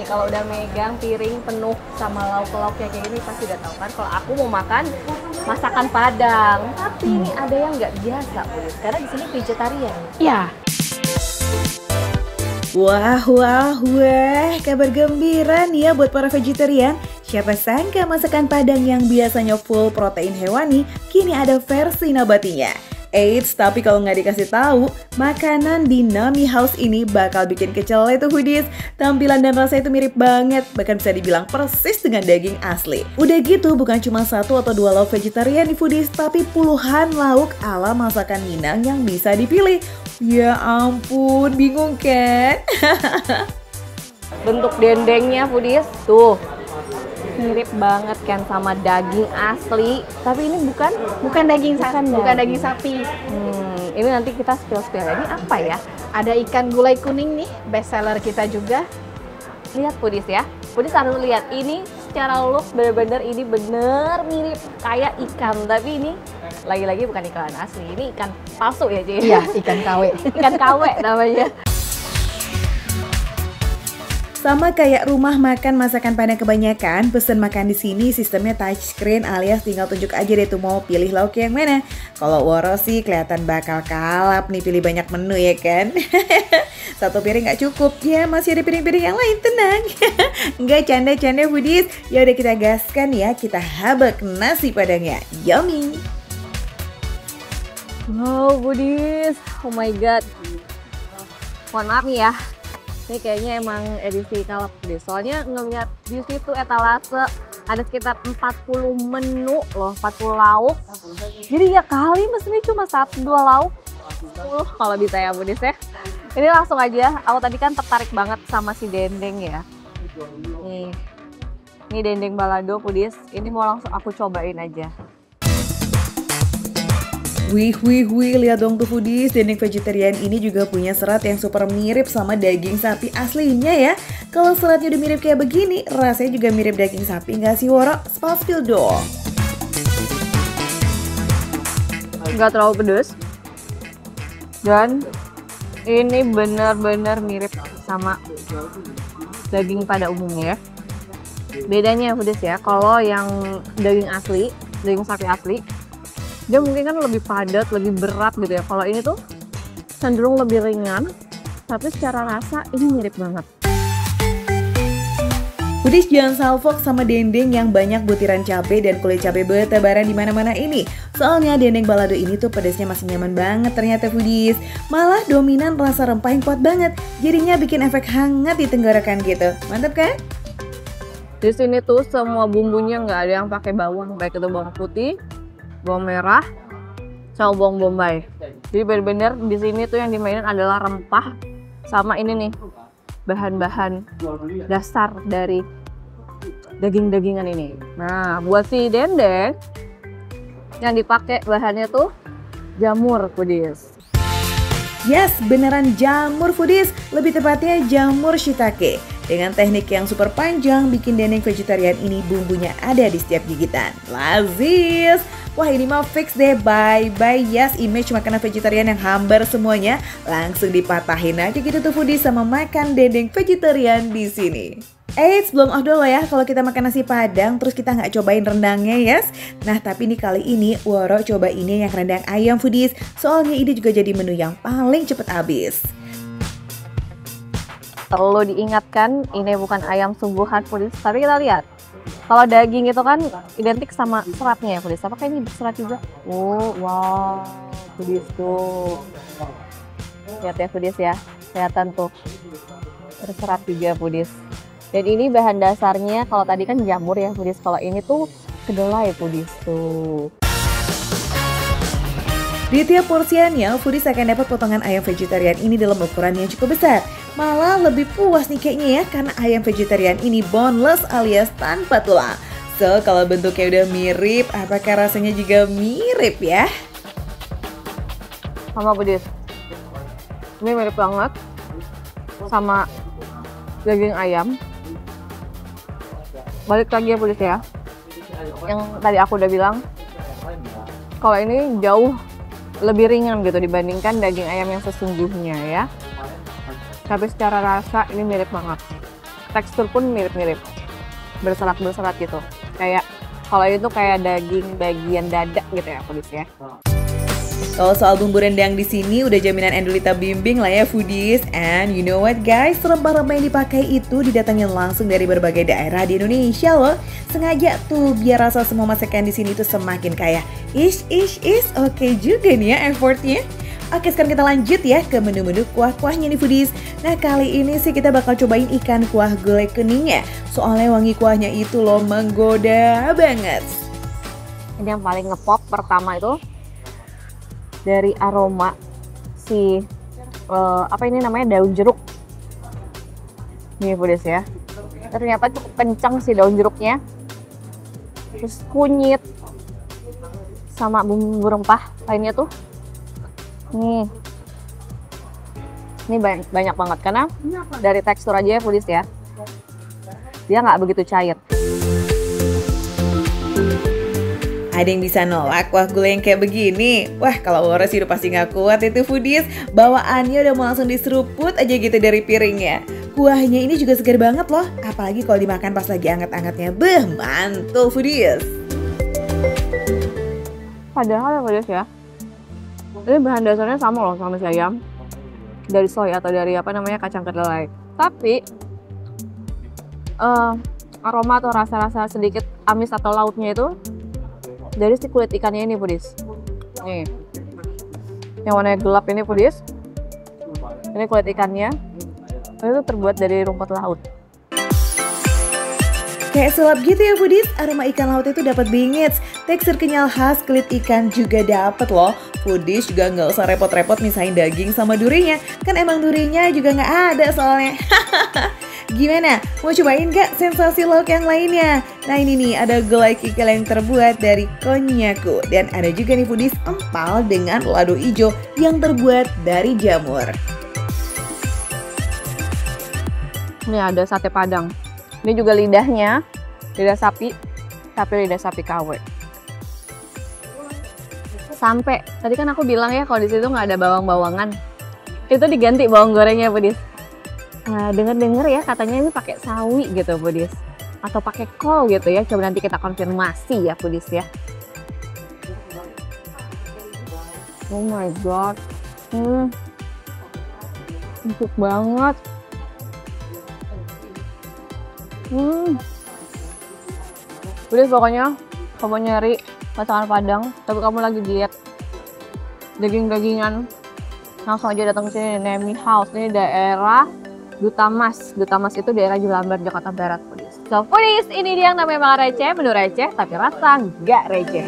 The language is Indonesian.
Kalau udah megang piring penuh sama lauk-lauknya kayak gini pasti udah tahu kan kalau aku mau makan masakan Padang. Tapi ini ada yang nggak biasa, Budis. Karena di sini vegetarian. Iya. Wah, kabar gembira nih ya buat para vegetarian. Siapa sangka masakan Padang yang biasanya full protein hewani, kini ada versi nabatinya. Eits, tapi kalau nggak dikasih tahu, makanan di Nami House ini bakal bikin kecelek tuh foodies. Tampilan dan rasa itu mirip banget, bahkan bisa dibilang persis dengan daging asli. Udah gitu, bukan cuma 1 atau 2 lauk vegetarian nih foodies, tapi puluhan lauk ala masakan Minang yang bisa dipilih. Ya ampun, bingung kan? Bentuk dendengnya, foodies, tuh mirip banget kan sama daging asli. Tapi ini bukan daging sapi. Ini nanti kita spill-spill. Ini apa ya? Ada ikan gulai kuning nih, best seller kita juga. Lihat foodies ya. Foodies harus lihat ini secara look bener-bener ini bener mirip kayak ikan. Tapi ini lagi-lagi bukan ikan asli. Ini ikan palsu ya, Ci? Iya, ikan kawe. Ikan kawe namanya. Sama kayak rumah makan masakan Padang kebanyakan, pesen makan di sini sistemnya touchscreen alias tinggal tunjuk aja deh tuh mau pilih lauk yang mana. Kalau Woro sih kelihatan bakal kalap nih pilih banyak menu ya kan. Satu piring nggak cukup, ya masih ada piring-piring yang lain, tenang. Nggak canda-canda foodies, ya udah kita gaskan ya, kita habak nasi Padangnya. Yummy! Wow, foodies, oh my god. Mohon maaf nih ya. Ini kayaknya emang edisi kalap deh. Soalnya ngeliat di situ etalase ada sekitar 40 menu loh, 40 lauk. Jadi ya kali mesinnya cuma 1-2 lauk. 10 kalau bisa ya foodies ya. Ini langsung aja, aku tadi kan tertarik banget sama si dendeng ya. Nih. Ini dendeng balado foodies. Ini mau langsung aku cobain aja. Wih, lihat dong tuh foodies, dendeng vegetarian ini juga punya serat yang super mirip sama daging sapi aslinya ya. Kalau seratnya udah mirip kayak begini, rasanya juga mirip daging sapi nggak sih Woro? Spill dong. Nggak terlalu pedes. Dan ini benar-benar mirip sama daging pada umumnya ya. Bedanya foodies ya, kalau yang daging asli, daging sapi asli, dia mungkin kan lebih padat, lebih berat gitu ya. Kalau ini tuh cenderung lebih ringan, tapi secara rasa ini mirip banget. Foodies jangan salfok sama dendeng yang banyak butiran cabai dan kulit cabai bertebaran di mana-mana ini. Soalnya dendeng balado ini tuh pedasnya masih nyaman banget ternyata foodies. Malah dominan rasa rempah yang kuat banget, jadinya bikin efek hangat di tenggorokan gitu. Mantap kan? Di sini tuh semua bumbunya nggak ada yang pakai bawang, baik itu bawang putih, bawang merah, sama bawang bombay. Jadi bener-bener di sini tuh yang dimainin adalah rempah sama ini nih bahan-bahan dasar dari daging-dagingan ini. Nah, buat si dendeng yang dipakai bahannya tuh jamur foodies. Yes, beneran jamur foodies, lebih tepatnya jamur shiitake. Dengan teknik yang super panjang, bikin dendeng vegetarian ini bumbunya ada di setiap gigitan. Lazis! Wah ini mah fix deh, bye-bye yes image makanan vegetarian yang hambar semuanya. Langsung dipatahin aja gitu tuh foodies sama makan dendeng vegetarian di sini. Eits, belum dulu ya kalau kita makan nasi Padang terus kita nggak cobain rendangnya yes. Nah tapi nih kali ini Woro coba ini yang rendang ayam foodies. Soalnya ini juga jadi menu yang paling cepet habis. Perlu diingatkan ini bukan ayam sungguhan foodies, tapi kita lihat. Kalau daging itu kan identik sama seratnya ya foodies. Apakah ini berserat juga? Oh wow, foodies tuh. Lihat ya foodies ya, kelihatan tuh berserat juga foodies. Dan ini bahan dasarnya kalau tadi kan jamur ya foodies, kalau ini tuh kedelai foodies tuh. Di tiap porsiannya, foodies akan dapat potongan ayam vegetarian ini dalam ukuran yang cukup besar. Malah lebih puas nih kayaknya ya, karena ayam vegetarian ini boneless alias tanpa tulang. So, kalau bentuknya udah mirip, apakah rasanya juga mirip ya? Sama foodies. Ini mirip banget sama daging ayam. Balik lagi ya foodies ya. Yang tadi aku udah bilang, kalau ini jauh lebih ringan gitu dibandingkan daging ayam yang sesungguhnya ya. Tapi secara rasa ini mirip banget. tekstur pun mirip-mirip, berserat-berserat gitu. Kayak kalau itu kayak daging bagian dada gitu ya foodies ya. Kalau soal bumbu rendang di sini udah jaminan Endulita Bimbing lah ya foodies. And you know what guys, rempah-rempah yang dipakai itu didatangin langsung dari berbagai daerah di Indonesia loh. Sengaja tuh biar rasa semua masakan di sini tuh semakin kaya. Oke juga nih ya effortnya. Oke, sekarang kita lanjut ya ke menu-menu kuah-kuahnya nih foodies. Nah kali ini sih kita bakal cobain ikan kuah gulai kuningnya. Soalnya wangi kuahnya itu loh menggoda banget. Ini yang paling ngepop pertama itu dari aroma si apa ini namanya, daun jeruk. Nih foodies ya. Ternyata cukup kencang si daun jeruknya. Terus kunyit sama bumbu rempah lainnya tuh. Ini banyak banget karena dari tekstur aja ya foodies ya, dia nggak begitu cair. Ada yang bisa nolak kuah gulai yang kayak begini? Wah kalau Waras sih udah pasti nggak kuat itu foodies. Bawaannya udah mau langsung diseruput aja gitu dari piringnya. Kuahnya ini juga segar banget loh, apalagi kalau dimakan pas lagi anget-angetnya. Beh, mantul foodies. Padahal ya foodies ya, ini bahan dasarnya sama loh sama si ayam, dari soy atau dari apa namanya, kacang kedelai. Tapi aroma atau rasa-rasa sedikit amis atau lautnya itu dari si kulit ikannya ini foodies. Nih, yang warnanya gelap ini foodies, ini kulit ikannya itu terbuat dari rumput laut. Kayak sulap gitu ya foodies, aroma ikan laut itu dapat bingits. Tekstur kenyal khas kulit ikan juga dapat loh. Foodies juga nggak usah repot-repot misahin daging sama durinya. Kan emang durinya juga nggak ada soalnya. Gimana? Mau cobain nggak sensasi lauk yang lainnya? Nah ini nih ada gulai kikil yang terbuat dari konnyaku. Dan ada juga nih foodies empal dengan lado ijo yang terbuat dari jamur. Ini ada sate padang. Ini juga lidahnya, lidah sapi, tapi lidah sapi KW. Sampai tadi kan aku bilang ya kalau di situ nggak ada bawang-bawangan, itu diganti bawang gorengnya foodies. Dengar-dengar ya katanya ini pakai sawi gitu foodies, atau pakai kol gitu ya. Coba nanti kita konfirmasi ya foodies ya. Oh my god, empuk banget. Udah pokoknya kamu nyari masakan Padang tapi kamu lagi diet daging-dagingan, langsung aja datang ke sini, Nemi House. Ini daerah Duta Mas. Duta Mas itu daerah Jelambar, Jakarta Barat foodies. So foodies, ini dia yang namanya makan receh, menu receh tapi rasa nggak receh.